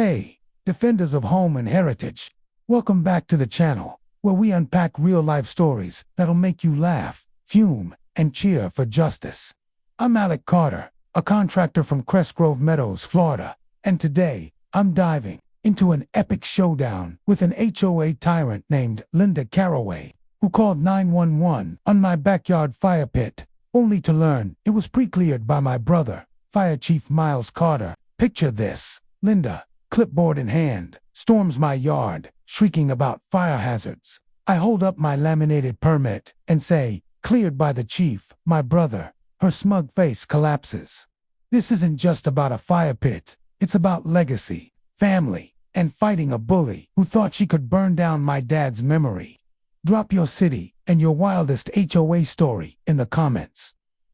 Hey, defenders of home and heritage, welcome back to the channel, where we unpack real-life stories that'll make you laugh, fume, and cheer for justice. I'm Alec Carter, a contractor from Crest Grove Meadows, Florida, and today, I'm diving into an epic showdown with an HOA tyrant named Linda Caraway, who called 911 on my backyard fire pit, only to learn it was pre-cleared by my brother, Fire Chief Miles Carter. Picture this: Linda, clipboard in hand, storms my yard, shrieking about fire hazards. I hold up my laminated permit and say, "Cleared by the chief, my brother." Her smug face collapses. This isn't just about a fire pit. It's about legacy, family, and fighting a bully who thought she could burn down my dad's memory. Drop your city and your wildest HOA story in the comments.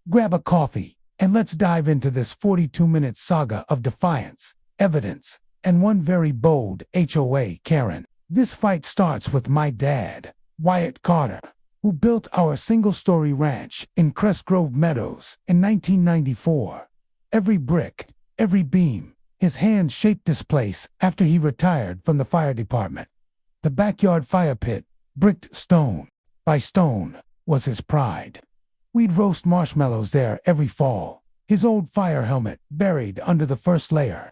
Grab a coffee and let's dive into this 42-minute saga of defiance, evidence, and one very bold HOA Karen. This fight starts with my dad, Wyatt Carter, who built our single-story ranch in Crest Grove Meadows in 1994. Every brick, every beam, his hand shaped this place after he retired from the fire department. The backyard fire pit, bricked stone by stone, was his pride. We'd roast marshmallows there every fall, his old fire helmet buried under the first layer.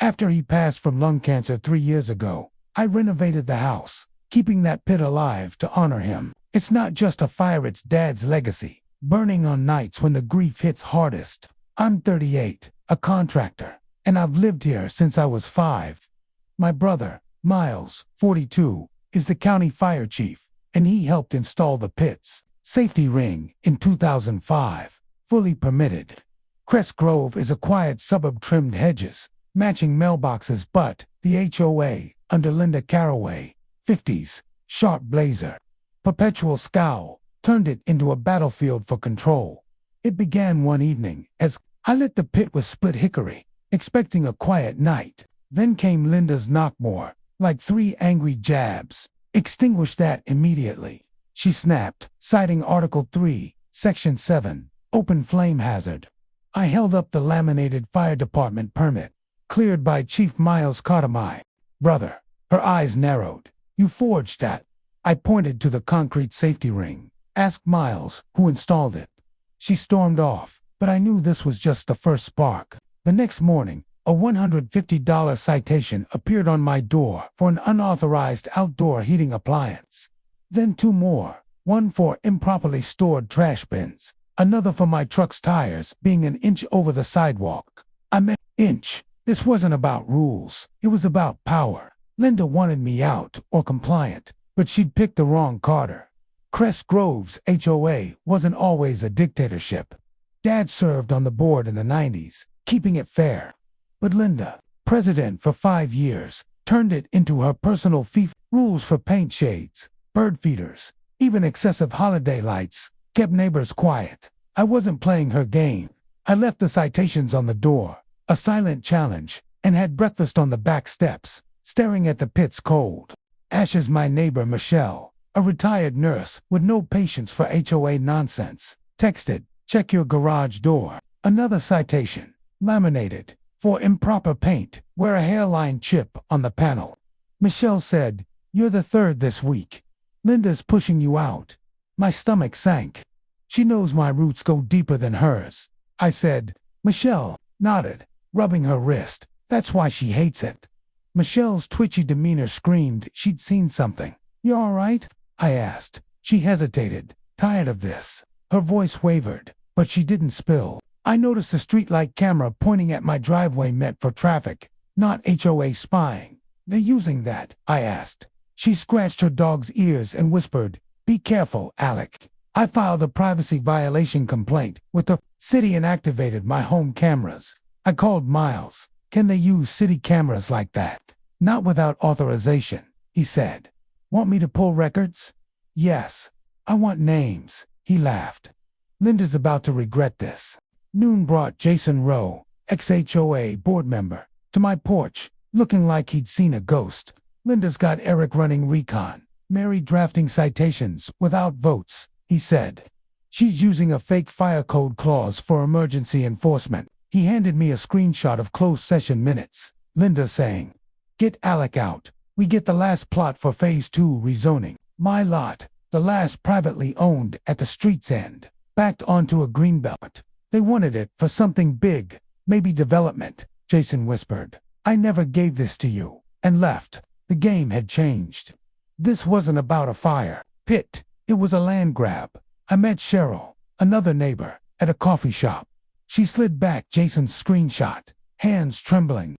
After he passed from lung cancer 3 years ago, I renovated the house, keeping that pit alive to honor him. It's not just a fire, it's Dad's legacy, burning on nights when the grief hits hardest. I'm 38, a contractor, and I've lived here since I was 5. My brother, Miles, 42, is the county fire chief, and he helped install the pit's safety ring in 2005, fully permitted. Crest Grove is a quiet suburb, trimmed hedges, matching mailboxes, but the HOA, under Linda Caraway, 50s, sharp blazer, perpetual scowl, turned it into a battlefield for control. It began one evening as I lit the pit with split hickory, expecting a quiet night. Then came Linda's knockmore, like 3 angry jabs. "Extinguish that immediately," she snapped, citing Article 3, Section 7, open flame hazard. I held up the laminated fire department permit, cleared by Chief Miles Carter. My brother, her eyes narrowed. "You forged that?" I pointed to the concrete safety ring. "Ask Miles, who installed it." She stormed off, but I knew this was just the first spark. The next morning, a $150 citation appeared on my door for an unauthorized outdoor heating appliance. Then 2 more, one for improperly stored trash bins, another for my truck's tires being an inch over the sidewalk. I meant inch. This wasn't about rules, it was about power. Linda wanted me out or compliant, but she'd picked the wrong Carter. Crest Grove's HOA wasn't always a dictatorship. Dad served on the board in the 90s, keeping it fair. But Linda, president for 5 years, turned it into her personal fief. Rules for paint shades, bird feeders, even excessive holiday lights, kept neighbors quiet. I wasn't playing her game. I left the citations on the door, a silent challenge, and had breakfast on the back steps, staring at the pit's cold ashes. My neighbor Michelle, a retired nurse with no patience for HOA nonsense, texted, "Check your garage door." Another citation, laminated, for improper paint, where a hairline chip on the panel. Michelle said, "You're the 3rd this week. Linda's pushing you out." My stomach sank. She knows my roots go deeper than hers. I said. Michelle nodded, rubbing her wrist. "That's why she hates it." Michelle's twitchy demeanor screamed she'd seen something. "You all right?" I asked. She hesitated, tired of this. Her voice wavered, but she didn't spill. "I noticed a streetlight camera pointing at my driveway meant for traffic, not HOA spying. They're using that?" I asked. She scratched her dog's ears and whispered, "Be careful, Alec. I filed a privacy violation complaint with the city and activated my home cameras." I called Miles. "Can they use city cameras like that?" "Not without authorization," he said. "Want me to pull records?" "Yes. I want names." He laughed. "Linda's about to regret this." Noon brought Jason Rowe, ex-HOA board member, to my porch, looking like he'd seen a ghost. "Linda's got Eric running recon, Mary drafting citations without votes," he said. "She's using a fake fire code clause for emergency enforcement." He handed me a screenshot of closed session minutes. Linda saying, Get Alec out. We get the last plot for Phase 2 rezoning. My lot, the last privately owned at the street's end, backed onto a greenbelt. They wanted it for something big, maybe development, Jason whispered. I never gave this to you, and left. The game had changed. This wasn't about a fire pit. It was a land grab. I met Cheryl, another neighbor, at a coffee shop. She slid back Jason's screenshot, hands trembling.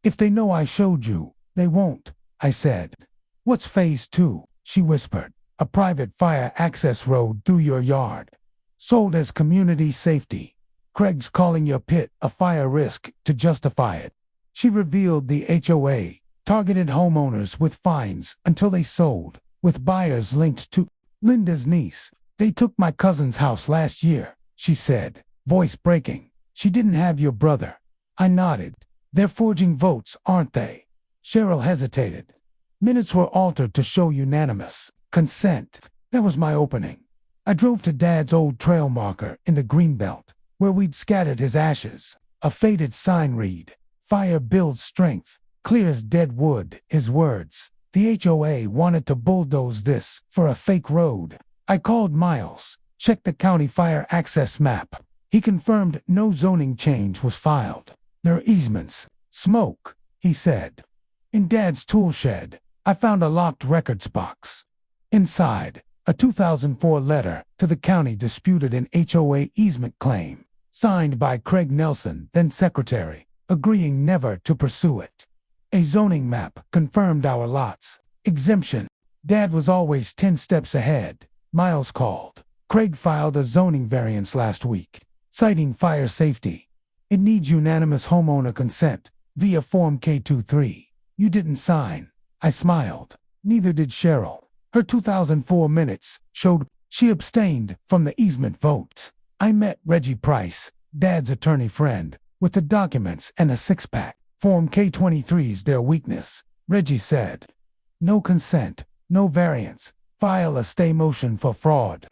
If they know I showed you, they won't, I said. What's Phase 2? She whispered. A private fire access road through your yard. Sold as community safety. Craig's calling your pit a fire risk to justify it. She revealed the HOA targeted homeowners with fines until they sold, with buyers linked to Linda's niece. They took my cousin's house last year, she said, voice breaking. She didn't have your brother. I nodded. They're forging votes, aren't they? Cheryl hesitated. Minutes were altered to show unanimous consent. That was my opening. I drove to Dad's old trail marker in the greenbelt, where we'd scattered his ashes. A faded sign read, "Fire builds strength, clears dead wood," his words. The HOA wanted to bulldoze this for a fake road. I called Miles, checked the county fire access map. He confirmed no zoning change was filed. There are easements. Smoke, he said. In Dad's tool shed, I found a locked records box. Inside, a 2004 letter to the county disputed an HOA easement claim, signed by Craig Nelson, then secretary, agreeing never to pursue it. A zoning map confirmed our lots. Exemption. Dad was always 10 steps ahead. Miles called. Craig filed a zoning variance last week, citing fire safety. It needs unanimous homeowner consent via Form K23. You didn't sign. I smiled. Neither did Cheryl. Her 2004 minutes showed she abstained from the easement vote. I met Reggie Price, Dad's attorney friend, with the documents and a six-pack. Form K23's their weakness, Reggie said. No consent, no variance. File a stay motion for fraud.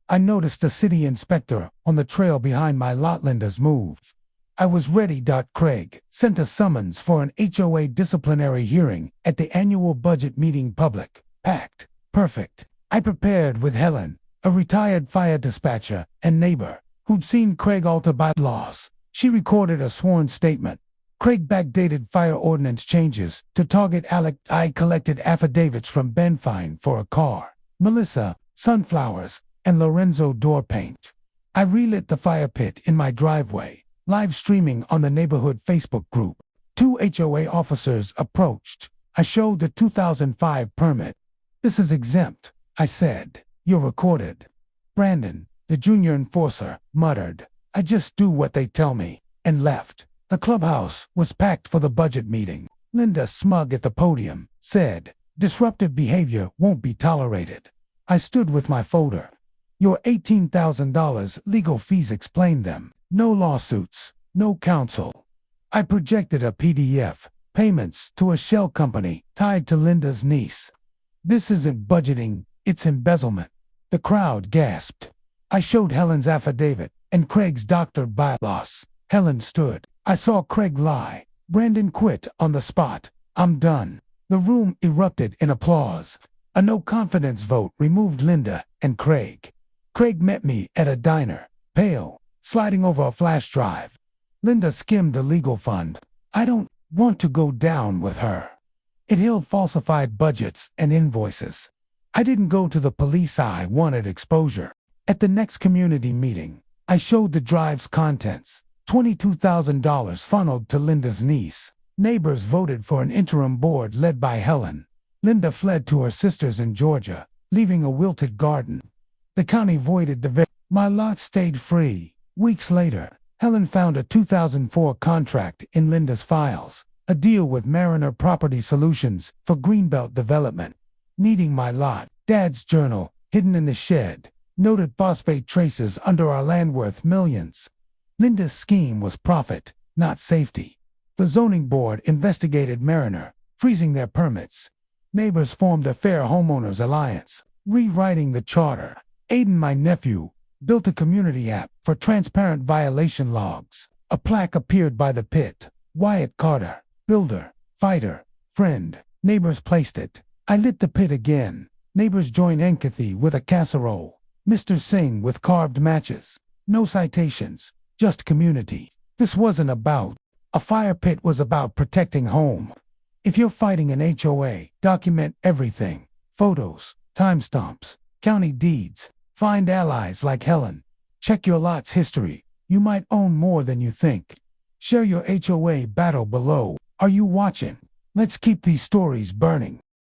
I noticed a city inspector on the trail behind my lot. Linda's move. I was ready. Craig sent a summons for an HOA disciplinary hearing at the annual budget meeting. Public. Packed. Perfect. I prepared with Helen, a retired fire dispatcher and neighbor, who'd seen Craig alter bylaws. She recorded a sworn statement. Craig backdated fire ordinance changes to target Alec. I collected affidavits from Ben Fine for a car, Melissa, sunflowers, and Lorenzo door paint. I relit the fire pit in my driveway, live streaming on the neighborhood Facebook group. 2 HOA officers approached. I showed the 2005 permit. This is exempt, I said. You're recorded. Brandon, the junior enforcer, muttered, I just do what they tell me, and left. The clubhouse was packed for the budget meeting. Linda, smug at the podium, said, disruptive behavior won't be tolerated. I stood with my folder. Your $18,000 legal fees, explained them. No lawsuits, no counsel. I projected a PDF, payments to a shell company tied to Linda's niece. This isn't budgeting, it's embezzlement. The crowd gasped. I showed Helen's affidavit and Craig's doctored bylaws. Helen stood. I saw Craig lie. Brandon quit on the spot. I'm done. The room erupted in applause. A no-confidence vote removed Linda and Craig. Craig met me at a diner, pale, sliding over a flash drive. Linda skimmed the legal fund. I don't want to go down with her. It held falsified budgets and invoices. I didn't go to the police. I wanted exposure. At the next community meeting, I showed the drive's contents. $22,000 funneled to Linda's niece. Neighbors voted for an interim board led by Helen. Linda fled to her sisters in Georgia, leaving a wilted garden. The county voided the My lot stayed free. Weeks later, Helen found a 2004 contract in Linda's files, a deal with Mariner Property Solutions for Greenbelt development. Needing my lot, Dad's journal, hidden in the shed, noted phosphate traces under our land worth millions. Linda's scheme was profit, not safety. The zoning board investigated Mariner, freezing their permits. Neighbors formed a Fair Homeowners Alliance, rewriting the charter. Aiden, my nephew, built a community app for transparent violation logs. A plaque appeared by the pit. Wyatt Carter, builder, fighter, Friend, neighbors placed it. I lit the pit again. Neighbors join empathy with a casserole. Mr. Singh with carved matches. No citations, just community. This wasn't about a fire pit, was about protecting home. If you're fighting an HOA, document everything. Photos, timestamps, county deeds. Find allies like Helen. Check your lot's history. You might own more than you think. Share your HOA battle below. Are you watching? Let's keep these stories burning.